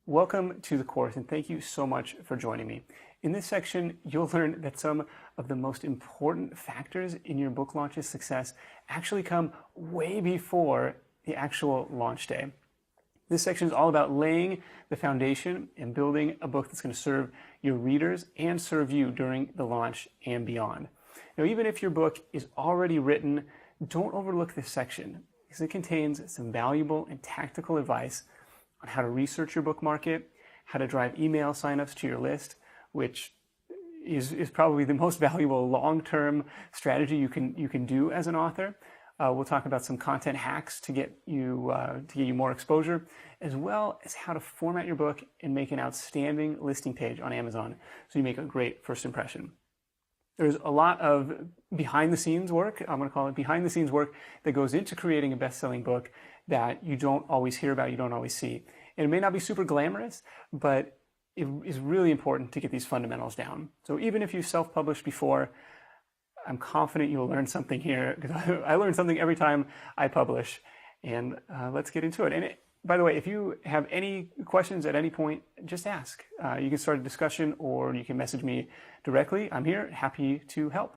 Welcome to the course, and thank you so much for joining me. In this section, you'll learn that some of the most important factors in your book launch's success actually come way before the actual launch day. This section is all about laying the foundation and building a book that's going to serve your readers and serve you during the launch and beyond. Now, even if your book is already written, don't overlook this section because it contains some valuable and tactical advice on how to research your book market, how to drive email signups to your list, which is probably the most valuable long-term strategy you can do as an author. We'll talk about some content hacks to get you more exposure, as well as how to format your book and make an outstanding listing page on Amazon so you make a great first impression. There's a lot of behind-the-scenes work, I'm going to call it behind-the-scenes work, that goes into creating a best-selling book that you don't always hear about, you don't always see. And it may not be super glamorous, but it is really important to get these fundamentals down. So even if you've self-published before, I'm confident you'll learn something here, because I learn something every time I publish. And let's get into it. And by the way, if you have any questions at any point, just ask. You can start a discussion or you can message me directly. I'm here, happy to help.